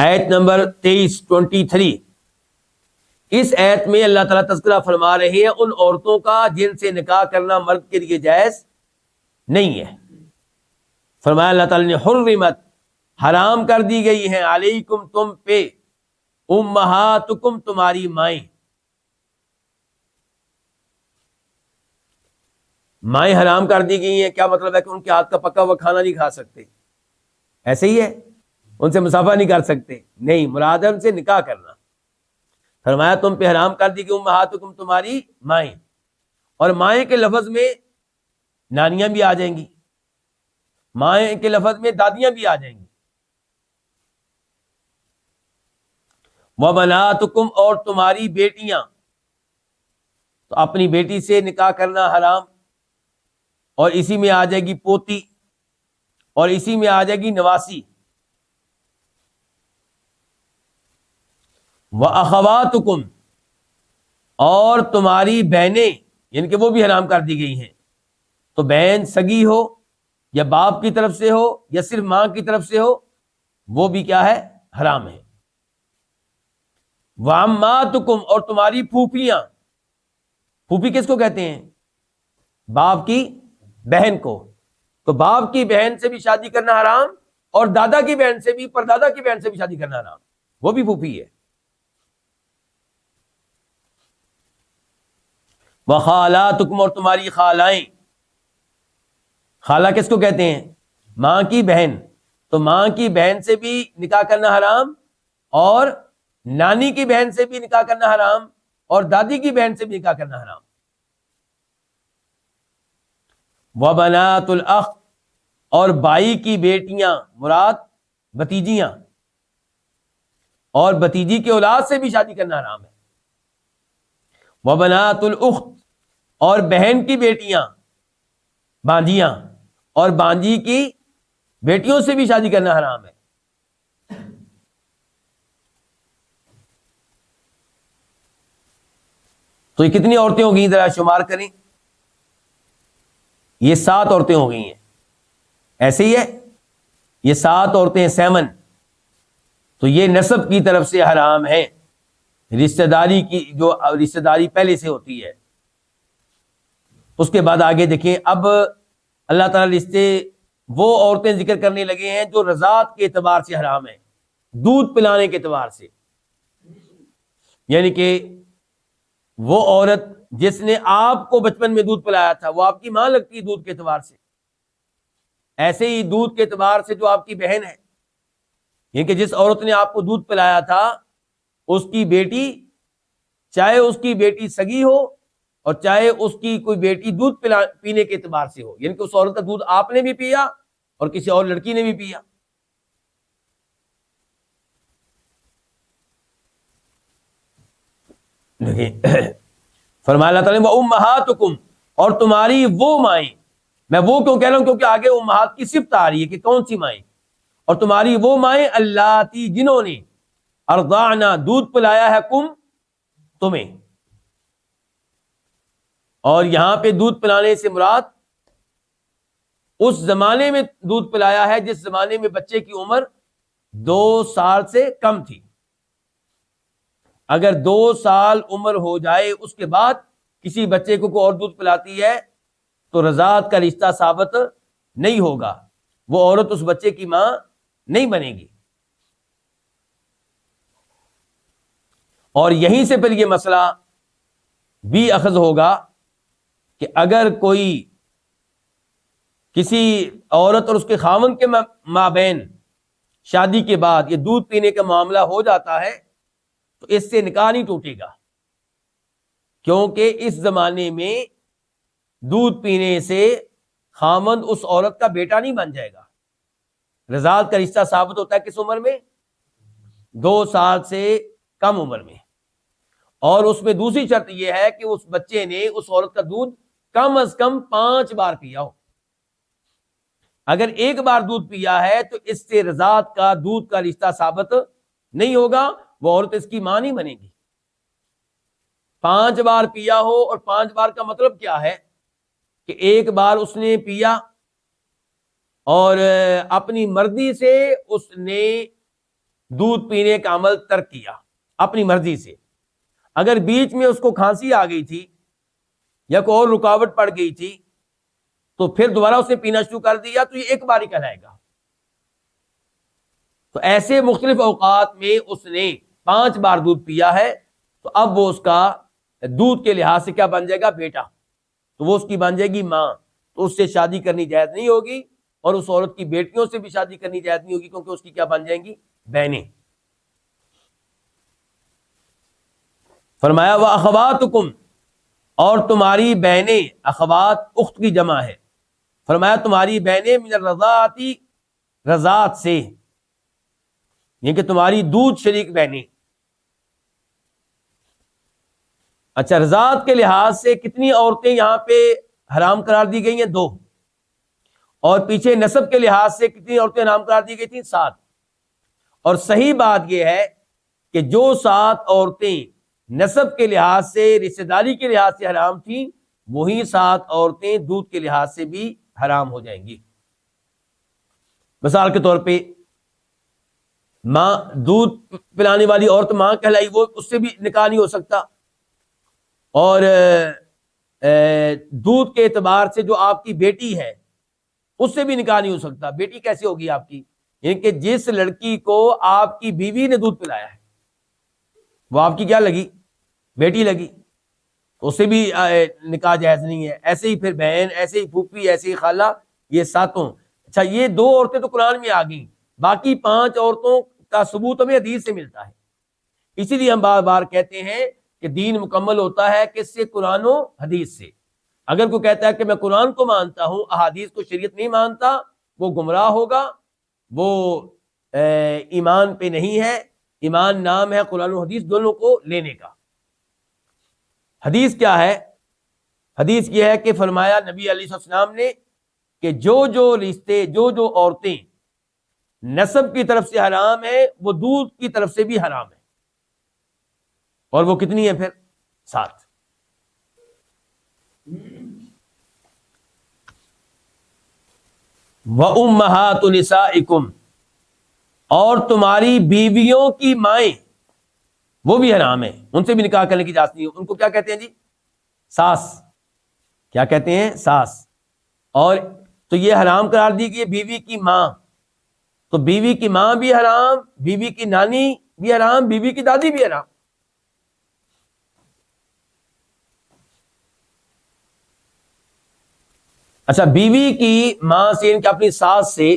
آیت نمبر 23 اس آیت میں اللہ تعالیٰ تذکرہ فرما رہے ہیں ان عورتوں کا جن سے نکاح کرنا مرد کے لیے جائز نہیں ہے. فرمایا اللہ تعالیٰ نے حرمت حرام کر دی گئی ہیں علیکم تم پہ امہاتکم تمہاری مائیں. مائیں حرام کر دی گئی ہیں کیا مطلب ہے کہ ان کے ہاتھ کا پکا ہوا کھانا نہیں کھا سکتے؟ ایسے ہی ہے ان سے مسافہ نہیں کر سکتے؟ نہیں، مراد ہے ان سے نکاح کرنا. فرمایا تم پہ حرام کر دی گئی امہاتکم تمہاری مائیں. اور مائیں کے لفظ میں نانیاں بھی آ جائیں گی، مائیں کے لفظ میں دادیاں بھی آ جائیں گی. وبناتکم اور تمہاری بیٹیاں، تو اپنی بیٹی سے نکاح کرنا حرام، اور اسی میں آ جائے گی پوتی، اور اسی میں آ جائے گی نواسی. وَأَخَوَاتُكُمْ اور تمہاری بہنیں، یعنی کہ وہ بھی حرام کر دی گئی ہیں. تو بہن سگی ہو یا باپ کی طرف سے ہو یا صرف ماں کی طرف سے ہو، وہ بھی کیا ہے؟ حرام ہے. وَعَمَّاتُكُمْ اور تمہاری پھوپھیاں. پھوپھی کس کو کہتے ہیں؟ باپ کی بہن کو. تو باپ کی بہن سے بھی شادی کرنا حرام، اور دادا کی بہن سے بھی، پردادا کی بہن سے بھی شادی کرنا حرام، وہ بھی پھوپھی ہے. وخالاتکم اور تمہاری خالائیں. خالہ کس کو کہتے ہیں؟ ماں کی بہن. تو ماں کی بہن سے بھی نکاح کرنا حرام، اور نانی کی بہن سے بھی نکاح کرنا حرام، اور دادی کی بہن سے بھی نکاح کرنا حرام. وبنات الاخ اور بھائی کی بیٹیاں، مراد بھتیجیاں، اور بھتیجی کے اولاد سے بھی شادی کرنا حرام ہے. وبنات الاخت اور بہن کی بیٹیاں، بانجیاں، اور بانجی کی بیٹیوں سے بھی شادی کرنا حرام ہے. تو یہ کتنی عورتیں ہو گئی ذرا شمار کریں. یہ 7 عورتیں ہو گئی ہیں. ایسے ہی ہے، یہ 7 عورتیں 7. تو یہ نسب کی طرف سے حرام ہے، رشتہ داری کی جو رشتہ داری پہلے سے ہوتی ہے. اس کے بعد آگے دیکھیں، اب اللہ تعالیٰ رشتے وہ عورتیں ذکر کرنے لگے ہیں جو رضاعت کے اعتبار سے حرام ہیں، دودھ پلانے کے اعتبار سے. یعنی کہ وہ عورت جس نے آپ کو بچپن میں دودھ پلایا تھا وہ آپ کی ماں لگتی ہے دودھ کے اعتبار سے. ایسے ہی دودھ کے اعتبار سے جو آپ کی بہن ہے، یعنی کہ جس عورت نے آپ کو دودھ پلایا تھا اس کی بیٹی، چاہے اس کی بیٹی سگی ہو اور چاہے اس کی کوئی بیٹی دودھ پینے کے اعتبار سے ہو، یعنی کہ اس عورت کا دودھ آپ نے بھی پیا اور کسی اور لڑکی نے بھی پیا. فرمایا اللہ تعالیٰ نے وَأُمَّهَاتُكُمْ اور تمہاری وہ مائیں. میں وہ کیوں کہہ رہا ہوں کیونکہ آگے امہات کی صفت آ رہی ہے کہ کون سی مائیں. اور تمہاری وہ مائیں اللاتی جنہوں نے ارضعنا دودھ پلایا ہے کم تمہیں. اور یہاں پہ دودھ پلانے سے مراد اس زمانے میں دودھ پلایا ہے جس زمانے میں بچے کی عمر 2 سال سے کم تھی. اگر 2 سال عمر ہو جائے اس کے بعد کسی بچے کو کوئی اور دودھ پلاتی ہے تو رضاعت کا رشتہ ثابت نہیں ہوگا، وہ عورت اس بچے کی ماں نہیں بنے گی. اور یہیں سے پھر یہ مسئلہ بھی اخذ ہوگا کہ اگر کوئی کسی عورت اور اس کے خاوند کے مابین شادی کے بعد یہ دودھ پینے کا معاملہ ہو جاتا ہے تو اس سے نکاح نہیں ٹوٹے گا، کیونکہ اس زمانے میں دودھ پینے سے خاوند اس عورت کا بیٹا نہیں بن جائے گا. رضاعت کا رشتہ ثابت ہوتا ہے کس عمر میں؟ 2 سال سے کم عمر میں. اور اس میں دوسری شرط یہ ہے کہ اس بچے نے اس عورت کا دودھ کم از کم 5 بار پیا ہو. اگر ایک بار دودھ پیا ہے تو اس سے رضاعت کا دودھ کا رشتہ ثابت نہیں ہوگا، وہ عورت اس کی ماں نہیں بنے گی. 5 بار پیا ہو، اور 5 بار کا مطلب کیا ہے کہ ایک بار اس نے پیا اور اپنی مرضی سے اس نے دودھ پینے کا عمل ترک کیا اپنی مرضی سے، اگر بیچ میں اس کو کھانسی آ گئی تھی یا کوئی اور رکاوٹ پڑ گئی تھی تو پھر دوبارہ اس نے پینا شروع کر دیا تو یہ ایک بار ہی کہلائے گا۔ تو ایسے مختلف اوقات میں اس نے 5 بار دودھ پیا ہے تو اب وہ اس کا دودھ کے لحاظ سے کیا بن جائے گا؟ بیٹا، تو وہ اس کی بن جائے گی ماں، تو اس سے شادی کرنی جائز نہیں ہوگی، اور اس عورت کی بیٹیوں سے بھی شادی کرنی جائز نہیں ہوگی، کیونکہ اس کی کیا بن جائیں گی؟ بہنیں۔ فرمایا وَأَخَوَاتُكُمْ، اور تمہاری بہنیں، اخوات اخت کی جمع ہے، فرمایا تمہاری بہنیں من الرضاعتی، رضاعت سے، یہ کہ تمہاری دودھ شریک بہنیں۔ اچھا، رضاعت کے لحاظ سے کتنی عورتیں یہاں پہ حرام قرار دی گئی ہیں؟ 2، اور پیچھے نسب کے لحاظ سے کتنی عورتیں حرام قرار دی گئی تھیں؟ 7۔ اور صحیح بات یہ ہے کہ جو 7 عورتیں نسب کے لحاظ سے، رشتہ داری کے لحاظ سے حرام تھیں، وہی 7 عورتیں دودھ کے لحاظ سے بھی حرام ہو جائیں گی۔ مثال کے طور پہ ماں، دودھ پلانے والی عورت ماں کہلائی، وہ اس سے بھی نکاح نہیں ہو سکتا، اور دودھ کے اعتبار سے جو آپ کی بیٹی ہے اس سے بھی نکاح نہیں ہو سکتا۔ بیٹی کیسے ہوگی آپ کی؟ یعنی کہ جس لڑکی کو آپ کی بیوی نے دودھ پلایا ہے وہ آپ کی کیا لگی؟ بیٹی لگی، اس سے بھی نکاح جائز نہیں ہے۔ ایسے ہی پھر بہن، ایسے ہی پھوپھی، ایسے ہی خالہ، یہ 7۔ اچھا، یہ 2 عورتیں تو قرآن میں آ گئیں، باقی 5 عورتوں کا ثبوت ہمیں حدیث سے ملتا ہے۔ اسی لیے ہم بار بار کہتے ہیں کہ دین مکمل ہوتا ہے کس سے؟ قرآن و حدیث سے۔ اگر کوئی کہتا ہے کہ میں قرآن کو مانتا ہوں، احادیث کو شریعت نہیں مانتا، وہ گمراہ ہوگا، وہ ایمان پہ نہیں ہے۔ ایمان نام ہے قرآن و حدیث دونوں کو لینے کا۔ حدیث کیا ہے؟ حدیث یہ ہے کہ فرمایا نبی علیہ السلام نے کہ جو جو رشتے، جو جو عورتیں نسب کی طرف سے حرام ہے وہ دودھ کی طرف سے بھی حرام ہے، اور وہ کتنی ہے پھر؟ 7۔ وَأُمَّهَاتُ نِسَائِكُمْ، اور تمہاری بیویوں کی مائیں، وہ بھی حرام ہیں، ان سے بھی نکاح کرنے کی اجازت نہیں ہے۔ ان کو کیا کہتے ہیں جی؟ ساس۔ کیا کہتے ہیں؟ ساس۔ اور تو یہ حرام قرار دی گئی بیوی کی ماں، تو بیوی کی ماں بھی حرام، بیوی کی نانی بھی حرام، بیوی کی دادی بھی حرام۔ اچھا، بیوی کی ماں سے، ان کے اپنی ساس سے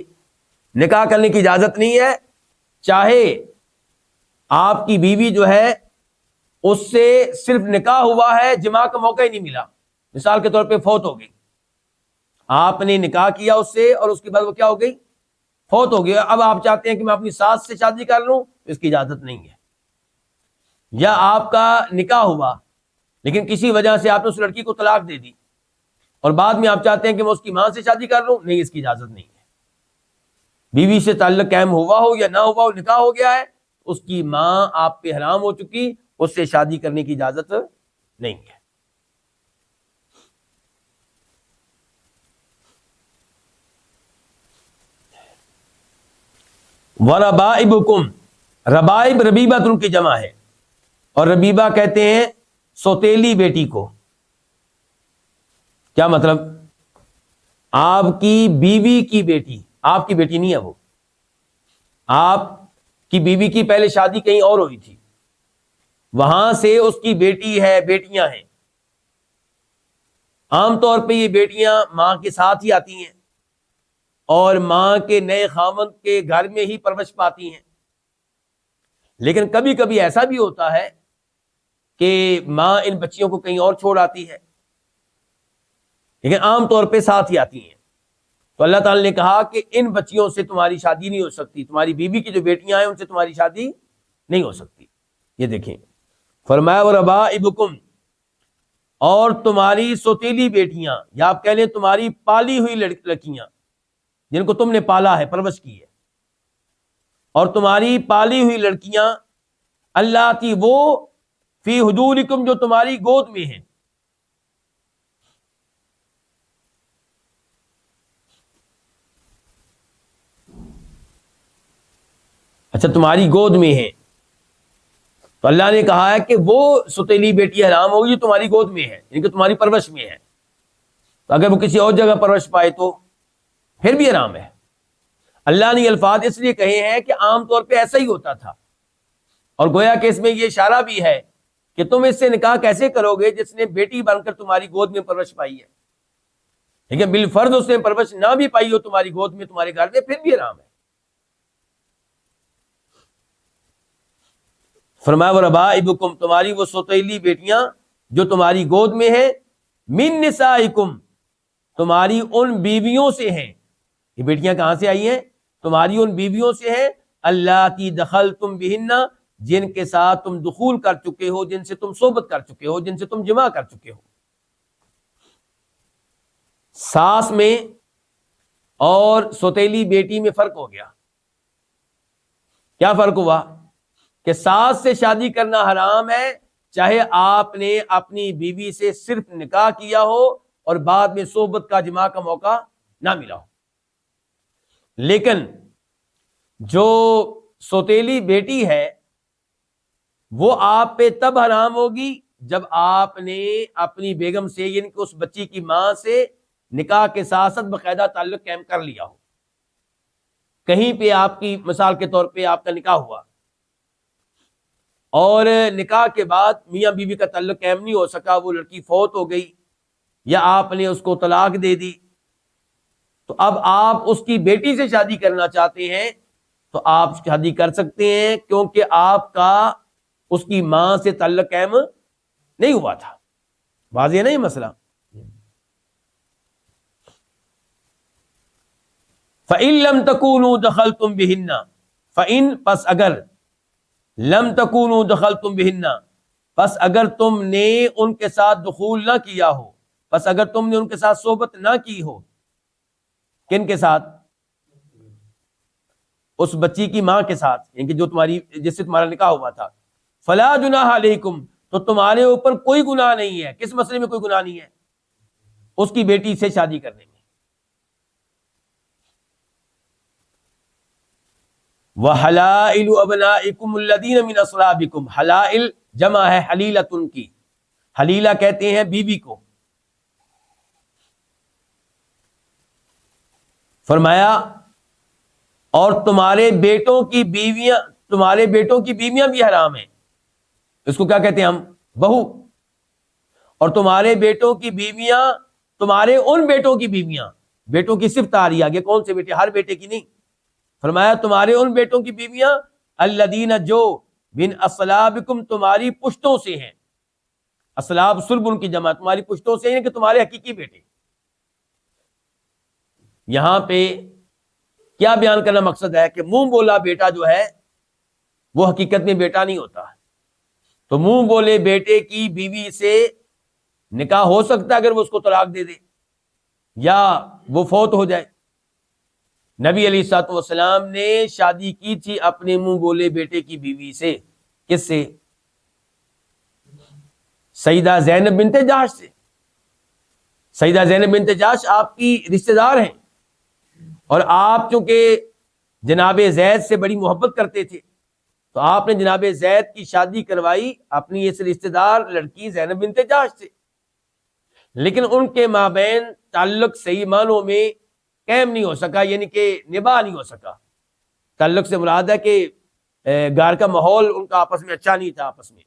نکاح کرنے کی اجازت نہیں ہے، چاہے آپ کی بیوی جو ہے اس سے صرف نکاح ہوا ہے، جماع کا موقع ہی نہیں ملا، مثال کے طور پہ فوت ہو گئی، آپ نے نکاح کیا اس سے اور اس کے بعد وہ کیا ہو گئی؟ فوت ہو گیا۔ اب آپ چاہتے ہیں کہ میں اپنی ساس سے شادی کر لوں، اس کی اجازت نہیں ہے۔ یا آپ کا نکاح ہوا لیکن کسی وجہ سے آپ نے اس لڑکی کو طلاق دے دی، اور بعد میں آپ چاہتے ہیں کہ میں اس کی ماں سے شادی کر لوں، نہیں، اس کی اجازت نہیں ہے۔ بیوی سے تعلق قائم ہوا ہو یا نہ ہوا ہو، نکاح ہو گیا ہے، اس کی ماں آپ پہ حرام ہو چکی، اس سے شادی کرنے کی اجازت نہیں ہے۔ وَرَبَائِبُكُمْ، ربائب ربیبہ ان کی جمع ہے، اور ربیبہ کہتے ہیں سوتیلی بیٹی کو۔ کیا مطلب؟ آپ کی بیوی کی بیٹی، آپ کی بیٹی نہیں ہے وہ، آپ کی بیوی کی پہلے شادی کہیں اور ہوئی تھی، وہاں سے اس کی بیٹی ہے، بیٹیاں ہیں۔ عام طور پہ یہ بیٹیاں ماں کے ساتھ ہی آتی ہیں اور ماں کے نئے خاوند کے گھر میں ہی پرورش پاتی ہیں، لیکن کبھی کبھی ایسا بھی ہوتا ہے کہ ماں ان بچیوں کو کہیں اور چھوڑ آتی ہے، لیکن عام طور پہ ساتھ ہی آتی ہیں۔ تو اللہ تعالی نے کہا کہ ان بچیوں سے تمہاری شادی نہیں ہو سکتی، تمہاری بیوی کی جو بیٹیاں ہیں ان سے تمہاری شادی نہیں ہو سکتی۔ یہ دیکھیں، فرمایا وَرَبَائِبُكُمْ، اور تمہاری سوتیلی بیٹیاں، یا آپ کہہ لیں تمہاری پالی ہوئی لڑکیاں جن کو تم نے پالا ہے، پرورش کی ہے، اور تمہاری پالی ہوئی لڑکیاں، اللاتی، وہ فی حجورکم، جو تمہاری گود میں ہیں۔ اچھا تمہاری گود میں ہیں، تو اللہ نے کہا ہے کہ وہ ستیلی بیٹی حرام ہوگی جو تمہاری گود میں ہے، یعنی کہ تمہاری پرورش میں ہے. تو اگر وہ کسی اور جگہ پرورش پائے تو پھر بھی حرام ہے. اللہ نے یہ الفاظ اس لیے کہے ہیں کہ عام طور پہ ایسا ہی ہوتا تھا، اور گویا کہ اس میں یہ اشارہ بھی ہے کہ تم اس سے نکاح کیسے کرو گے جس نے بیٹی بن کر تمہاری گود میں پرورش پائی ہے، لیکن بالفرض اس نے پرورش نہ بھی پائی ہو تمہاری گود میں، تمہارے گھر میں، پھر بھی حرام ہے. فرمایا وَرَبَائِبُكُمْ، تمہاری وہ سوتیلی بیٹیاں جو تمہاری گود میں ہیں، مِن نِسَائِكُمْ، تمہاری ان بیویوں سے ہیں. یہ بیٹیاں کہاں سے آئی ہیں؟ تمہاری ان بیویوں سے ہیں اللَّاتِي دَخَلْتُمْ بِهِنَّ، جن کے ساتھ تم دخول کر چکے ہو، جن سے تم صحبت کر چکے ہو، جن سے تم جماع کر چکے ہو. ساس میں اور سوتیلی بیٹی میں فرق ہو گیا. کیا فرق ہوا؟ کہ ساس سے شادی کرنا حرام ہے چاہے آپ نے اپنی بیوی سے صرف نکاح کیا ہو اور بعد میں صحبت کا جماع کا موقع نہ ملا ہو. لیکن جو سوتیلی بیٹی ہے وہ آپ پہ تب حرام ہوگی جب آپ نے اپنی بیگم سے، یعنی کہ اس بچی کی ماں سے نکاح کے ساتھ ساتھ باقاعدہ تعلق قائم کر لیا ہو. کہیں پہ آپ کی مثال کے طور پہ آپ کا نکاح ہوا اور نکاح کے بعد میاں بیوی کا تعلق قائم نہیں ہو سکا، وہ لڑکی فوت ہو گئی یا آپ نے اس کو طلاق دے دی، تو اب آپ اس کی بیٹی سے شادی کرنا چاہتے ہیں تو آپ شادی کر سکتے ہیں، کیونکہ آپ کا اس کی ماں سے تعلق قائم نہیں ہوا تھا. واضح نہیں مسئلہ؟ فَإِن لَمْ تَكُونُوا دَخَلْتُمْ بِهِنَّ، فَإِن پس اگر، لَمْ تَكُونُوا دَخَلْتُمْ بِهِنَّ پس اگر تم نے ان کے ساتھ دخول نہ کیا ہو، پس اگر تم نے ان کے ساتھ صحبت نہ کی ہو. کن کے ساتھ؟ اس بچی کی ماں کے ساتھ، یعنی کہ جو تمہاری، جس سے تمہارا نکاح ہوا تھا. فَلَا جُنَاحَ عَلَيْكُمْ، تو تمہارے اوپر کوئی گناہ نہیں ہے. کس مسئلے میں کوئی گناہ نہیں ہے؟ اس کی بیٹی سے شادی کرنے میں. وَحَلَائِلُ أَبْنَائِكُمُ الَّذِينَ مِنْ أَصْلَابِكُمْ، حلائل جمع ہے حلیلتن کی. حلیلہ کہتے ہیں بیوی کو. فرمایا اور تمہارے بیٹوں کی بیویاں، تمہارے بیٹوں کی بیویاں بھی حرام ہیں. اس کو کیا کہتے ہیں ہم؟ بہو. اور تمہارے بیٹوں کی بیویاں، تمہارے ان بیٹوں کی بیویاں، بیٹوں کی صفت آ رہی ہے آگے، کون سے بیٹے؟ ہر بیٹے کی نہیں. فرمایا تمہارے ان بیٹوں کی بیویاں الذین جو من اصلابکم تمہاری پشتوں سے ہیں. اصلاب صلب ان کی جمع، تمہاری پشتوں سے ہیں کہ تمہارے حقیقی بیٹے. یہاں پہ کیا بیان کرنا مقصد ہے کہ منہ بولا بیٹا جو ہے وہ حقیقت میں بیٹا نہیں ہوتا. تو منہ بولے بیٹے کی بیوی سے نکاح ہو سکتا ہے اگر وہ اس کو طلاق دے دے یا وہ فوت ہو جائے. نبی علیہ الصلوۃ والسلام نے شادی کی تھی اپنے منہ بولے بیٹے کی بیوی سے. کس سے؟ سیدہ زینب بنت جحش سے. سیدہ زینب بنت جحش آپ کی رشتہ دار ہیں، اور آپ چونکہ جناب زید سے بڑی محبت کرتے تھے تو آپ نے جناب زید کی شادی کروائی اپنی اس رشتہ دار لڑکی زینب بنت جحش سے. لیکن ان کے مابین تعلق صحیح معنوں میں قائم نہیں ہو سکا، یعنی کہ نباہ نہیں ہو سکا. تعلق سے مراد ہے کہ گھر کا ماحول ان کا آپس میں اچھا نہیں تھا، آپس میں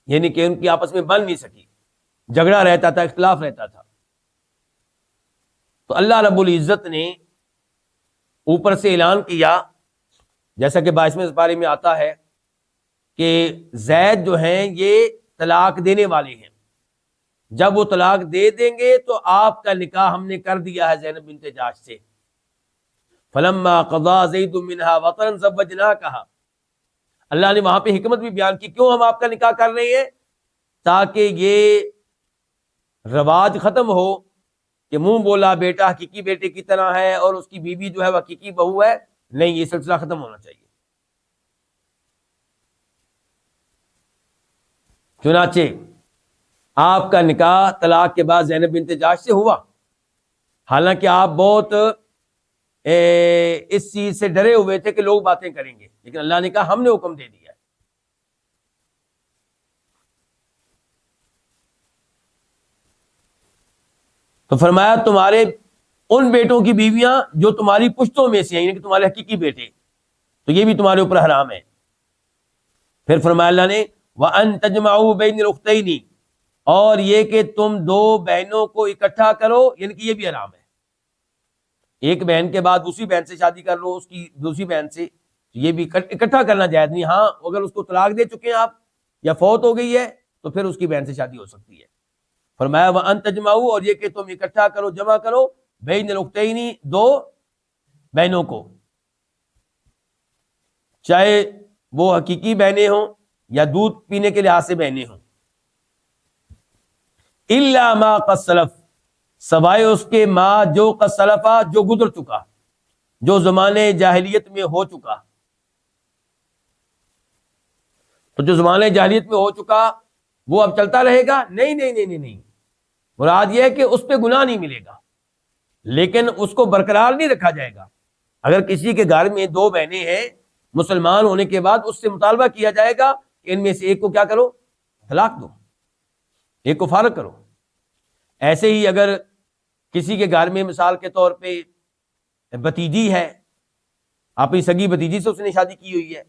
یعنی کہ ان کی آپس میں بن نہیں سکی، جھگڑا رہتا تھا، اختلاف رہتا تھا. تو اللہ رب العزت نے اوپر سے اعلان کیا، جیسا کہ 22ویں سپارے میں آتا ہے کہ زید جو ہیں یہ طلاق دینے والے ہیں. جب وہ طلاق دے دیں گے تو آپ کا نکاح ہم نے کر دیا ہے زینب بنت جحش سے. فلما قضا زید منہا وطرا زوجناکہا، اللہ نے وہاں پہ حکمت بھی بیان کی کیوں ہم آپ کا نکاح کر رہے ہیں، تاکہ یہ رواج ختم ہو کہ منہ بولا بیٹا حقیقی بیٹے کی طرح ہے اور اس کی بیوی جو ہے وہ حقیقی بہو ہے. نہیں، یہ سلسلہ ختم ہونا چاہیے. چنانچہ آپ کا نکاح طلاق کے بعد زینب بنت جحش سے ہوا، حالانکہ آپ بہت اس چیز سے ڈرے ہوئے تھے کہ لوگ باتیں کریں گے، لیکن اللہ نے کہا ہم نے حکم دے دیا ہے۔ تو فرمایا تمہارے ان بیٹوں کی بیویاں جو تمہاری پشتوں میں سے ہیں، یعنی کہ تمہارے حقیقی بیٹے، تو یہ بھی تمہارے اوپر حرام ہے۔ پھر فرمایا اللہ نے وَأَن تَجْمَعُوا بَيْنَ الْأُخْتَيْنِ، اور یہ کہ تم دو بہنوں کو اکٹھا کرو، یعنی کہ یہ بھی حرام ہے۔ ایک بہن کے بعد دوسری بہن سے شادی کر لو، اس کی دوسری بہن سے، یہ بھی اکٹھا کرنا جائز نہیں۔ ہاں اگر اس کو طلاق دے چکے ہیں آپ یا فوت ہو گئی ہے تو پھر اس کی بہن سے شادی ہو سکتی ہے۔ فرمایا وَأَن تَجْمَعُوا، اور یہ کہ تم اکٹھا کرو، جمع کرو، بین الأختین، دو بہنوں کو، چاہے وہ حقیقی بہنیں ہوں یا دودھ پینے کے لحاظ سے بہنیں ہوں، إِلَّا مَا قَدْ سَلَفَ، سوائے اس کے ما جو قد سلفا، جو گزر چکا، جو زمانے جاہلیت میں ہو چکا۔ تو جو زمانے جاہلیت میں ہو چکا وہ اب چلتا رہے گا؟ نہیں نہیں نہیں نہیں نہیں، مراد یہ ہے کہ اس پہ گناہ نہیں ملے گا، لیکن اس کو برقرار نہیں رکھا جائے گا۔ اگر کسی کے گھر میں دو بہنیں ہیں، مسلمان ہونے کے بعد اس سے مطالبہ کیا جائے گا کہ ان میں سے ایک کو کیا کرو، طلاق دو، ایک کو فارغ کرو۔ ایسے ہی اگر کسی کے گھر میں مثال کے طور پہ بھتیجی ہے، اپنی سگی بھتیجی سے اس نے شادی کی ہوئی ہے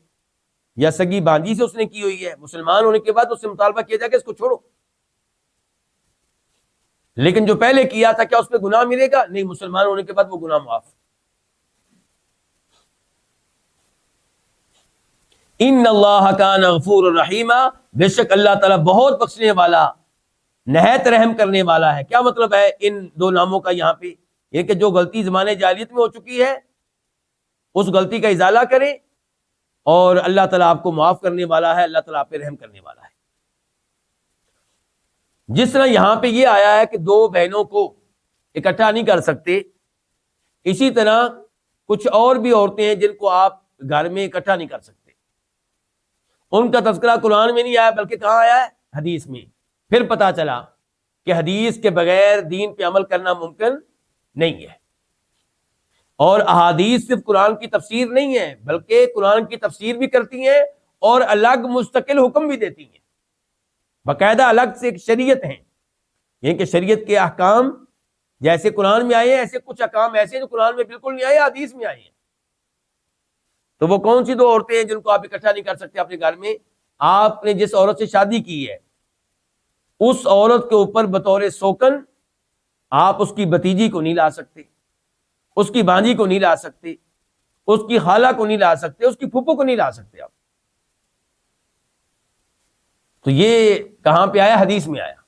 یا سگی بانجی سے اس نے کی ہوئی ہے، مسلمان ہونے کے بعد اس سے مطالبہ کیا جائے کہ اس کو چھوڑو، لیکن جو پہلے کیا تھا کیا اس پہ گناہ ملے گا؟ نہیں، مسلمان ہونے کے بعد وہ گناہ معاف۔ ان اللہ کان غفور الرحیم، بے شک اللہ تعالیٰ بہت بخشنے والا، نہایت رحم کرنے والا ہے۔ کیا مطلب ہے ان دو ناموں کا یہاں پہ؟ یہ کہ جو غلطی زمانے جاہلیت میں ہو چکی ہے اس غلطی کا ازالہ کریں، اور اللہ تعالیٰ آپ کو معاف کرنے والا ہے، اللہ تعالیٰ آپ پہ رحم کرنے والا ہے۔ جس طرح یہاں پہ یہ آیا ہے کہ دو بہنوں کو اکٹھا نہیں کر سکتے، اسی طرح کچھ اور بھی عورتیں ہیں جن کو آپ گھر میں اکٹھا نہیں کر سکتے، ان کا تذکرہ قرآن میں نہیں آیا بلکہ کہاں آیا ہے؟ حدیث میں۔ پھر پتا چلا کہ حدیث کے بغیر دین پہ عمل کرنا ممکن نہیں ہے، اور احادیث صرف قرآن کی تفسیر نہیں ہے بلکہ قرآن کی تفسیر بھی کرتی ہیں اور الگ مستقل حکم بھی دیتی ہیں، باقاعدہ الگ سے ایک شریعت ہیں، یعنی کہ شریعت کے احکام جیسے قرآن میں آئے ہیں ایسے کچھ احکام ایسے جو قرآن میں بالکل نہیں آئے، حدیث میں آئے ہیں۔ تو وہ کون سی دو عورتیں ہیں جن کو آپ اکٹھا نہیں کر سکتے اپنے گھر میں؟ آپ نے جس عورت سے شادی کی ہے اس عورت کے اوپر بطور سوکن آپ اس کی بھتیجی کو نہیں لا سکتے، اس کی بانجی کو نہیں لا سکتے، اس کی خالہ کو نہیں لا سکتے، اس کی پھوپھو کو نہیں لا سکتے آپ۔ تو یہ کہاں پہ آیا؟ حدیث میں آیا۔